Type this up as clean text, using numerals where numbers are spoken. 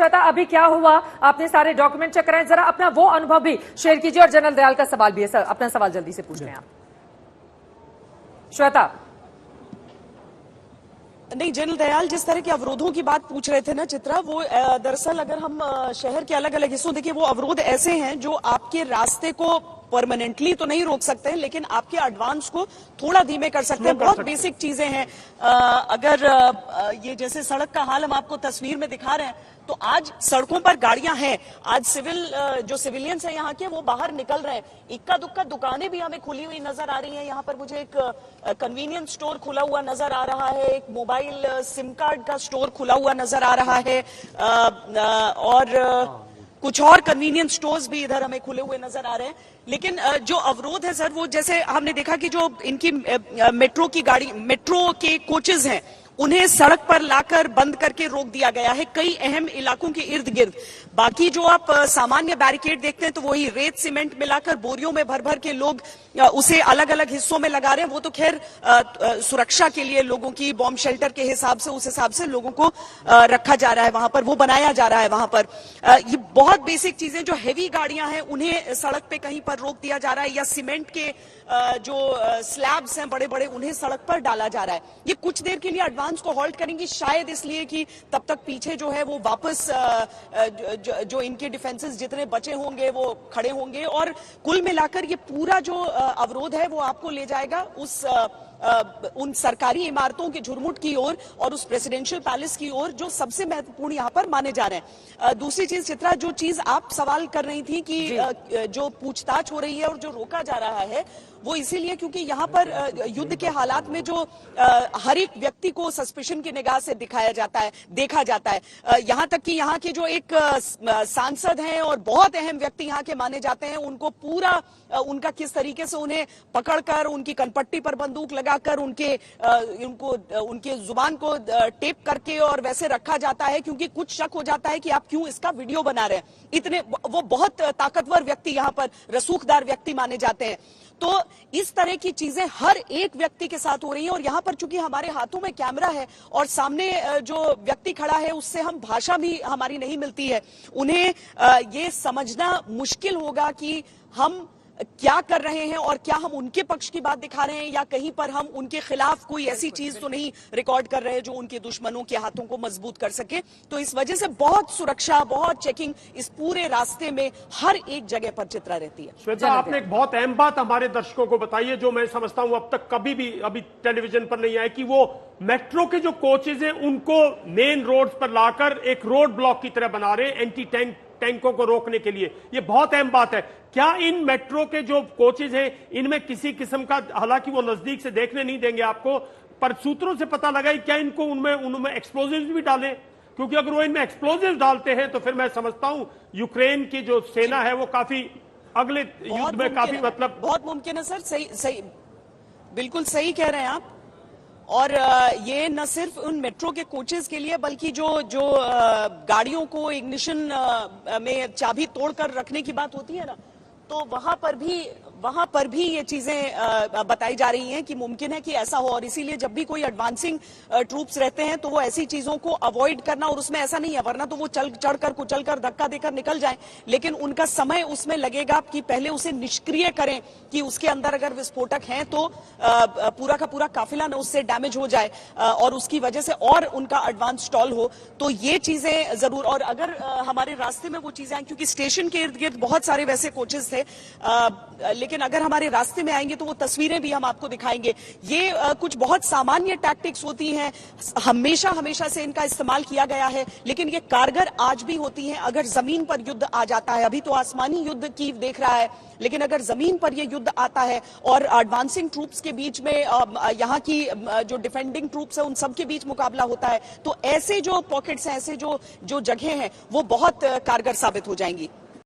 श्वेता, अभी क्या हुआ? आपने सारे डॉक्यूमेंट चेक कराए, जरा अपना वो अनुभव भी शेयर कीजिए और जनरल दयाल का सवाल भी है। सर, अपना सवाल जल्दी से पूछ लें आप। श्वेता। नहीं, जनरल दयाल जिस तरह के अवरोधों की बात पूछ रहे थे ना चित्रा, वो दरअसल अगर हम शहर के अलग अलग हिस्सों देखिए, वो अवरोध ऐसे हैं जो आपके रास्ते को परमानेंटली तो नहीं रोक सकते हैं, लेकिन आपके एडवांस को थोड़ा धीमे कर सकते हैं। बहुत बेसिक चीजें हैं। अगर ये जैसे सड़क का हाल हम आपको तस्वीर में दिखा रहे हैं, तो आज सड़कों पर गाड़ियां हैं। आज जो सिविलियंस हैं यहाँ के, वो बाहर निकल रहे हैं। इक्का दुक्का दुकानें भी हमें खुली हुई नजर आ रही हैं। यहाँ पर मुझे एक कन्वीनियंस स्टोर खुला हुआ नजर आ रहा है, एक मोबाइल सिम कार्ड का स्टोर खुला हुआ नजर आ रहा है, और कुछ और कन्वीनियंस स्टोर्स भी इधर हमें खुले हुए नजर आ रहे हैं। लेकिन जो अवरोध है सर, वो जैसे हमने देखा कि जो इनकी मेट्रो के कोचेज हैं, उन्हें सड़क पर लाकर बंद करके रोक दिया गया है कई अहम इलाकों के इर्द गिर्द। बाकी जो आप सामान्य बैरिकेड देखते हैं, तो वही रेत सीमेंट मिलाकर बोरियों में भर भर के लोग उसे अलग अलग हिस्सों में लगा रहे हैं। वो तो खैर सुरक्षा के लिए लोगों की बॉम्ब शेल्टर के हिसाब से, उस हिसाब से लोगों को रखा जा रहा है वहां पर, वो बनाया जा रहा है वहां पर। ये बहुत बेसिक चीजें, जो हैवी गाड़ियां हैं उन्हें सड़क पे कहीं पर रोक दिया जा रहा है, या सीमेंट के जो स्लैब्स हैं बड़े बड़े, उन्हें सड़क पर डाला जा रहा है। ये कुछ देर के लिए एडवांस को हॉल्ट करेंगी, शायद इसलिए कि तब तक पीछे जो है वो वापस जो इनके डिफेंसेस जितने बचे होंगे वो खड़े होंगे, और कुल मिलाकर ये पूरा जो अवरोध है वो आपको ले जाएगा उन सरकारी इमारतों के झुरमुट की ओर और उस प्रेसिडेंशियल पैलेस की ओर, जो सबसे महत्वपूर्ण यहाँ पर माने जा रहे हैं। दूसरी चीज चित्रा, जो चीज आप सवाल कर रही थी कि जो पूछताछ हो रही है और जो रोका जा रहा है, वो इसीलिए क्योंकि यहाँ पर युद्ध के हालात में जो हर एक व्यक्ति को सस्पिशन की निगाह से देखा जाता है। यहाँ तक कि यहाँ के जो एक सांसद हैं और बहुत अहम व्यक्ति यहाँ के माने जाते हैं, उनको पूरा उनका किस तरीके से उन्हें पकड़कर उनकी कनपट्टी पर बंदूक लगाकर उनके जुबान को टेप करके और वैसे रखा जाता है, क्योंकि कुछ शक हो जाता है कि आप क्यों इसका वीडियो बना रहे हैं। इतने वो बहुत ताकतवर व्यक्ति यहाँ पर रसूखदार व्यक्ति माने जाते हैं। तो इस तरह की चीजें हर एक व्यक्ति के साथ हो रही हैं, और यहाँ पर चूंकि हमारे हाथों में कैमरा है और सामने जो व्यक्ति खड़ा है उससे हम भाषा भी हमारी नहीं मिलती है, उन्हें ये समझना मुश्किल होगा कि हम क्या कर रहे हैं और क्या हम उनके पक्ष की बात दिखा रहे हैं, या कहीं पर हम उनके खिलाफ कोई ऐसी चीज तो नहीं रिकॉर्ड कर रहे हैं जो उनके दुश्मनों के हाथों को मजबूत कर सके। तो इस वजह से बहुत सुरक्षा, बहुत चेकिंग इस पूरे रास्ते में हर एक जगह पर चित्रा रहती है। श्वेता, आपने एक बहुत अहम बात हमारे दर्शकों को बताई है, जो मैं समझता हूं अब तक कभी भी अभी टेलीविजन पर नहीं आया, कि वो मेट्रो के जो कोचेज हैं उनको मेन रोड पर लाकर एक रोड ब्लॉक की तरह बना रहे हैं एंटी टैंकों को रोकने के लिए। ये बहुत अहम बात है। क्या इन मेट्रो के जो कोचेज हैं इनमें किसी किस्म का, हालांकि वो नजदीक से देखने नहीं देंगे आपको, पर सूत्रों से पता लगा क्या इनको उनमें एक्सप्लोजिव्स भी डालें? क्योंकि अगर वो इनमें एक्सप्लोजिव्स डालते हैं तो फिर मैं समझता हूं यूक्रेन की जो सेना है वो काफी अगले युद्ध में काफी मतलब बहुत मुमकिन है सर। सही बिल्कुल सही कह रहे हैं आप। और ये न सिर्फ उन मेट्रो के कोचेस के लिए, बल्कि जो गाड़ियों को इग्निशन में चाबी तोड़कर रखने की बात होती है ना, तो वहां पर भी ये चीजें बताई जा रही हैं कि मुमकिन है कि ऐसा हो। और इसीलिए जब भी कोई एडवांसिंग ट्रूप्स रहते हैं तो वो ऐसी चीजों को अवॉइड करना, और उसमें ऐसा नहीं है, वरना तो वो चढ़कर कुचलकर धक्का देकर निकल जाएं, लेकिन उनका समय उसमें लगेगा कि पहले उसे निष्क्रिय करें, कि उसके अंदर अगर विस्फोटक हैं तो पूरा का पूरा काफिला न उससे डैमेज हो जाए और उसकी वजह से और उनका एडवांस स्टॉल हो। तो ये चीजें जरूर, और अगर हमारे रास्ते में वो चीजें आए, क्योंकि स्टेशन के इर्द गिर्द बहुत सारे वैसे कोचेस थे, लेकिन अगर हमारे रास्ते में आएंगे तो वो तस्वीरें भी हम आपको दिखाएंगे। ये कुछ बहुत सामान्य टैक्टिक्स होती हैं, हमेशा से इनका इस्तेमाल किया गया है, लेकिन ये कारगर आज भी होती हैं अगर जमीन पर युद्ध आ जाता है। अभी तो आसमानी युद्ध की देख रहा है, लेकिन अगर जमीन पर ये युद्ध आता है और एडवांसिंग ट्रूप्स के बीच में यहाँ की जो डिफेंडिंग ट्रूप्स है उन सब के बीच मुकाबला होता है, तो ऐसे जो पॉकेट्स हैं, ऐसे जो जगह हैं, वो बहुत कारगर साबित हो जाएंगी।